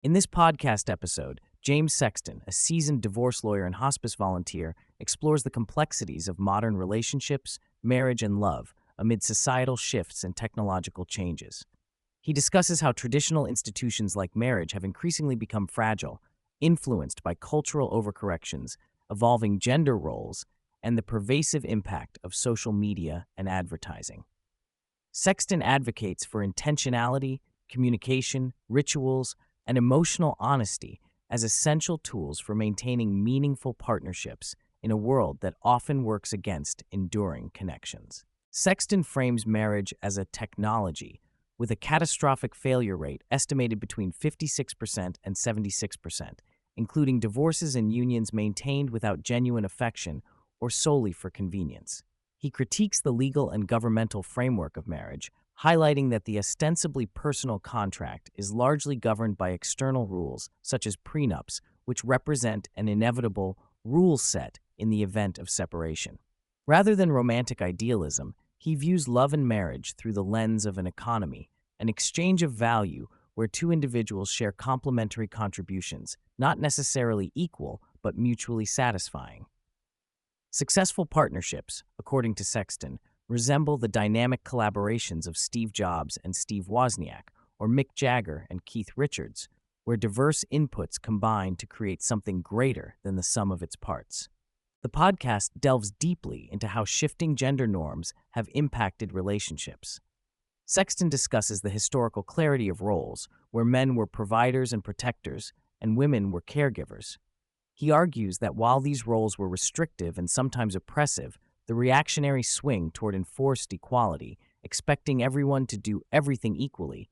In this podcast episode, James Sexton, a seasoned divorce lawyer and hospice volunteer, explores the complexities of modern relationships, marriage, and love amid societal shifts and technological changes. He discusses how traditional institutions like marriage have increasingly become fragile, influenced by cultural overcorrections, evolving gender roles, and the pervasive impact of social media and advertising. Sexton advocates for intentionality, communication, rituals, and emotional honesty as essential tools for maintaining meaningful partnerships in a world that often works against enduring connections. Sexton frames marriage as a technology, with a catastrophic failure rate estimated between 56% and 76%, including divorces and unions maintained without genuine affection or solely for convenience. He critiques the legal and governmental framework of marriage, highlighting that the ostensibly personal contract is largely governed by external rules, such as prenups, which represent an inevitable rule set in the event of separation. Rather than romantic idealism, he views love and marriage through the lens of an economy, an exchange of value where two individuals share complementary contributions, not necessarily equal, but mutually satisfying. Successful partnerships, according to Sexton, resemble the dynamic collaborations of Steve Jobs and Steve Wozniak, or Mick Jagger and Keith Richards, where diverse inputs combine to create something greater than the sum of its parts. The podcast delves deeply into how shifting gender norms have impacted relationships. Sexton discusses the historical clarity of roles, where men were providers and protectors, and women were caregivers. He argues that while these roles were restrictive and sometimes oppressive, the reactionary swing toward enforced equality, expecting everyone to do everything equally,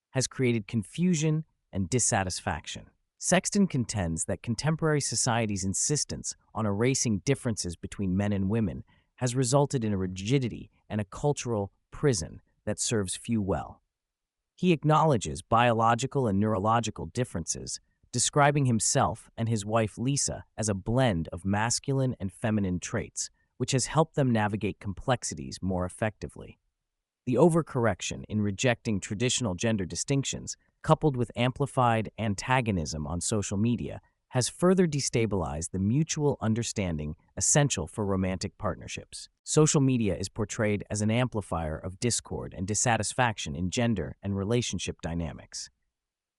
has created confusion and dissatisfaction. Sexton contends that contemporary society's insistence on erasing differences between men and women has resulted in a rigidity and a cultural prison that serves few well. He acknowledges biological and neurological differences, describing himself and his wife Lisa as a blend of masculine and feminine traits, which has helped them navigate complexities more effectively. The overcorrection in rejecting traditional gender distinctions, coupled with amplified antagonism on social media, has further destabilized the mutual understanding essential for romantic partnerships. Social media is portrayed as an amplifier of discord and dissatisfaction in gender and relationship dynamics.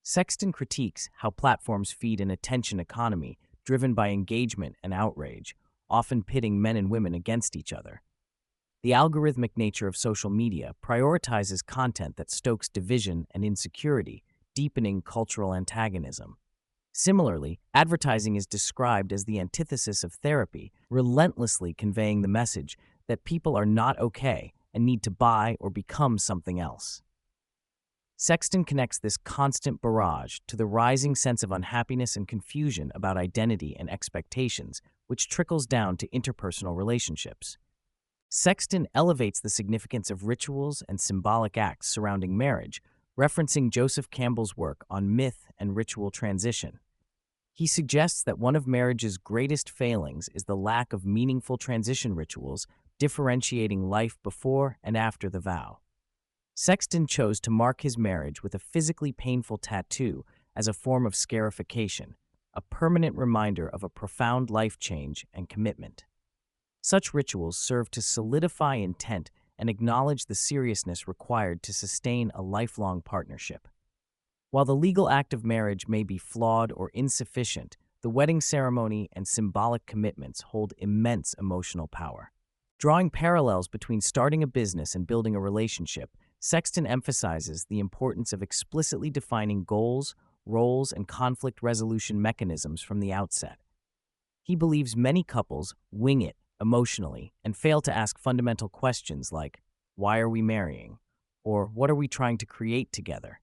Sexton critiques how platforms feed an attention economy driven by engagement and outrage, often pitting men and women against each other. The algorithmic nature of social media prioritizes content that stokes division and insecurity, deepening cultural antagonism. Similarly, advertising is described as the antithesis of therapy, relentlessly conveying the message that people are not okay and need to buy or become something else. Sexton connects this constant barrage to the rising sense of unhappiness and confusion about identity and expectations, which trickles down to interpersonal relationships. Sexton elevates the significance of rituals and symbolic acts surrounding marriage, referencing Joseph Campbell's work on myth and ritual transition. He suggests that one of marriage's greatest failings is the lack of meaningful transition rituals differentiating life before and after the vow. Sexton chose to mark his marriage with a physically painful tattoo as a form of scarification, a permanent reminder of a profound life change and commitment. Such rituals serve to solidify intent and acknowledge the seriousness required to sustain a lifelong partnership. While the legal act of marriage may be flawed or insufficient, the wedding ceremony and symbolic commitments hold immense emotional power. Drawing parallels between starting a business and building a relationship, Sexton emphasizes the importance of explicitly defining goals, roles, and conflict resolution mechanisms from the outset. He believes many couples wing it emotionally and fail to ask fundamental questions like, "Why are we marrying?" or "What are we trying to create together?"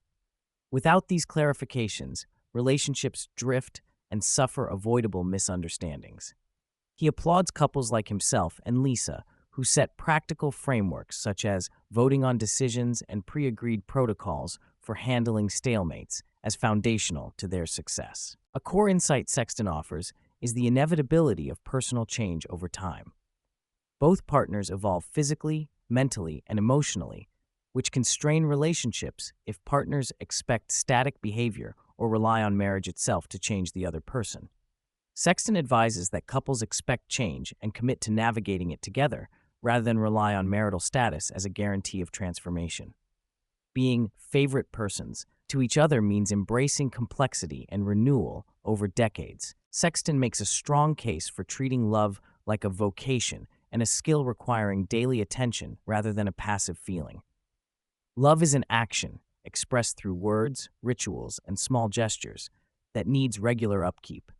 Without these clarifications, relationships drift and suffer avoidable misunderstandings. He applauds couples like himself and Lisa, who set practical frameworks such as voting on decisions and pre-agreed protocols for handling stalemates as foundational to their success. A core insight Sexton offers is the inevitability of personal change over time. Both partners evolve physically, mentally, and emotionally, which can strain relationships if partners expect static behavior or rely on marriage itself to change the other person. Sexton advises that couples expect change and commit to navigating it together rather than rely on marital status as a guarantee of transformation. Being favorite persons to each other means embracing complexity and renewal over decades. Sexton makes a strong case for treating love like a vocation and a skill requiring daily attention rather than a passive feeling. Love is an action expressed through words, rituals, and small gestures that needs regular upkeep.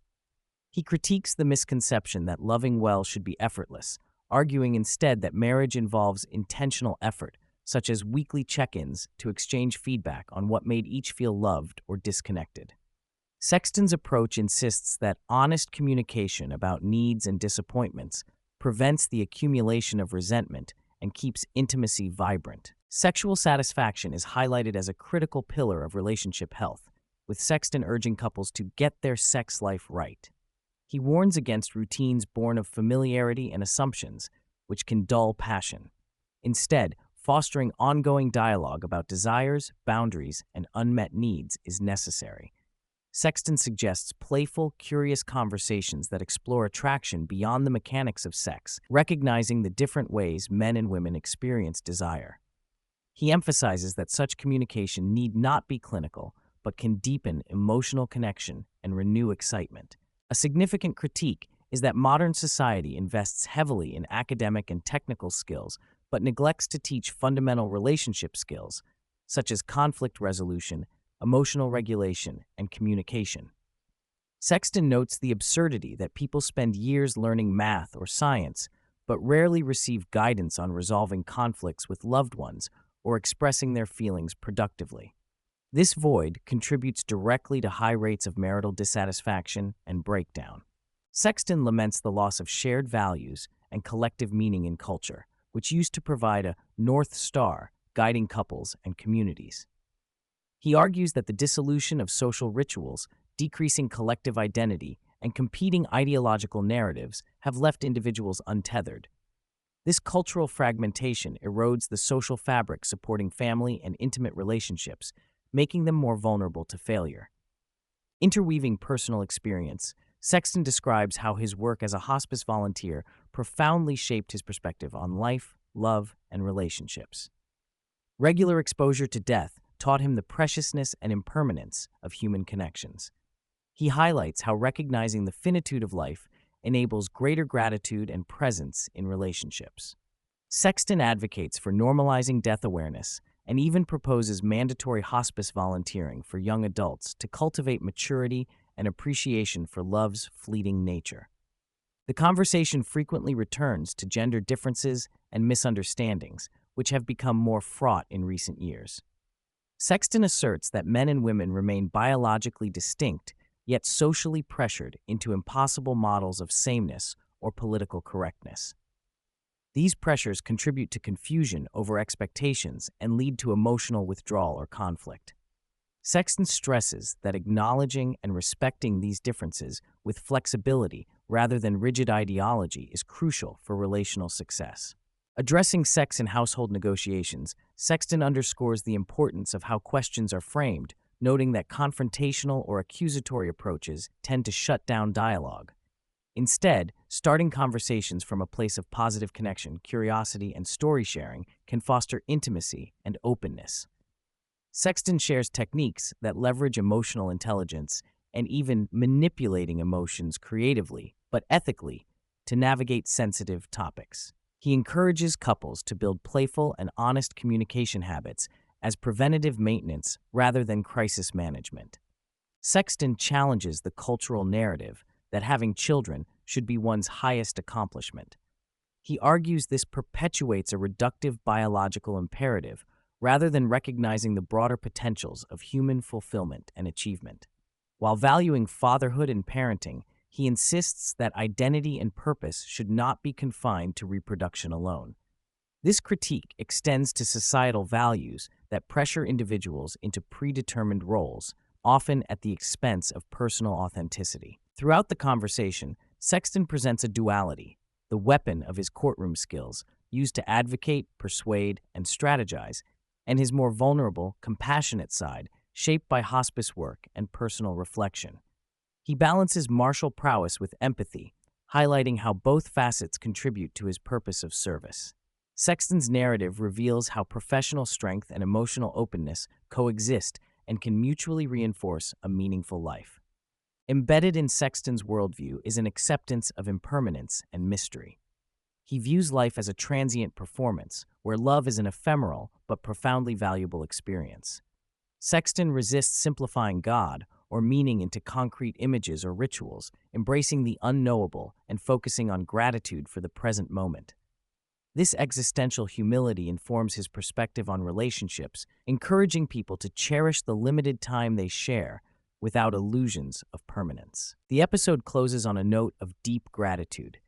He critiques the misconception that loving well should be effortless, arguing instead that marriage involves intentional effort, such as weekly check-ins to exchange feedback on what made each feel loved or disconnected. Sexton's approach insists that honest communication about needs and disappointments prevents the accumulation of resentment and keeps intimacy vibrant. Sexual satisfaction is highlighted as a critical pillar of relationship health, with Sexton urging couples to get their sex life right. He warns against routines born of familiarity and assumptions, which can dull passion. Instead, fostering ongoing dialogue about desires, boundaries, and unmet needs is necessary. Sexton suggests playful, curious conversations that explore attraction beyond the mechanics of sex, recognizing the different ways men and women experience desire. He emphasizes that such communication need not be clinical, but can deepen emotional connection and renew excitement. A significant critique is that modern society invests heavily in academic and technical skills, but neglects to teach fundamental relationship skills, such as conflict resolution, emotional regulation, and communication. Sexton notes the absurdity that people spend years learning math or science, but rarely receive guidance on resolving conflicts with loved ones or expressing their feelings productively. This void contributes directly to high rates of marital dissatisfaction and breakdown. Sexton laments the loss of shared values and collective meaning in culture, which used to provide a North Star guiding couples and communities. He argues that the dissolution of social rituals, decreasing collective identity, and competing ideological narratives have left individuals untethered. This cultural fragmentation erodes the social fabric supporting family and intimate relationships, making them more vulnerable to failure. Interweaving personal experience, Sexton describes how his work as a hospice volunteer profoundly shaped his perspective on life, love, and relationships. Regular exposure to death taught him the preciousness and impermanence of human connections. He highlights how recognizing the finitude of life enables greater gratitude and presence in relationships. Sexton advocates for normalizing death awareness and even proposes mandatory hospice volunteering for young adults to cultivate maturity and appreciation for love's fleeting nature. The conversation frequently returns to gender differences and misunderstandings, which have become more fraught in recent years. Sexton asserts that men and women remain biologically distinct, yet socially pressured into impossible models of sameness or political correctness. These pressures contribute to confusion over expectations and lead to emotional withdrawal or conflict. Sexton stresses that acknowledging and respecting these differences with flexibility rather than rigid ideology is crucial for relational success. Addressing sex in household negotiations, Sexton underscores the importance of how questions are framed, noting that confrontational or accusatory approaches tend to shut down dialogue. Instead, starting conversations from a place of positive connection, curiosity, and story sharing can foster intimacy and openness. Sexton shares techniques that leverage emotional intelligence and even manipulating emotions creatively, but ethically, to navigate sensitive topics. He encourages couples to build playful and honest communication habits as preventative maintenance rather than crisis management. Sexton challenges the cultural narrative that having children should be one's highest accomplishment. He argues this perpetuates a reductive biological imperative rather than recognizing the broader potentials of human fulfillment and achievement. While valuing fatherhood and parenting, he insists that identity and purpose should not be confined to reproduction alone. This critique extends to societal values that pressure individuals into predetermined roles, often at the expense of personal authenticity. Throughout the conversation, Sexton presents a duality, the weapon of his courtroom skills, used to advocate, persuade, and strategize, and his more vulnerable, compassionate side, shaped by hospice work and personal reflection. He balances martial prowess with empathy, highlighting how both facets contribute to his purpose of service. Sexton's narrative reveals how professional strength and emotional openness coexist and can mutually reinforce a meaningful life. Embedded in Sexton's worldview is an acceptance of impermanence and mystery. He views life as a transient performance, where love is an ephemeral but profoundly valuable experience. Sexton resists simplifying God or meaning into concrete images or rituals, embracing the unknowable and focusing on gratitude for the present moment. This existential humility informs his perspective on relationships, encouraging people to cherish the limited time they share without illusions of permanence. The episode closes on a note of deep gratitude.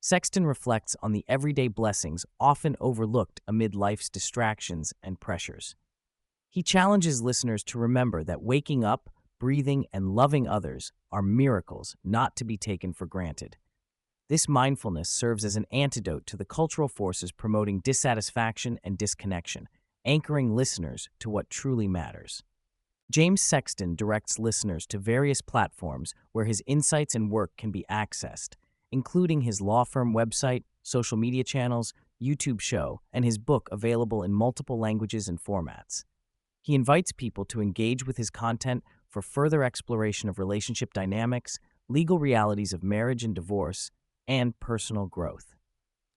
Sexton reflects on the everyday blessings often overlooked amid life's distractions and pressures. He challenges listeners to remember that waking up, breathing, and loving others are miracles not to be taken for granted. This mindfulness serves as an antidote to the cultural forces promoting dissatisfaction and disconnection, anchoring listeners to what truly matters. James Sexton directs listeners to various platforms where his insights and work can be accessed, including his law firm website, social media channels, YouTube show, and his book available in multiple languages and formats. He invites people to engage with his content for further exploration of relationship dynamics, legal realities of marriage and divorce, and personal growth.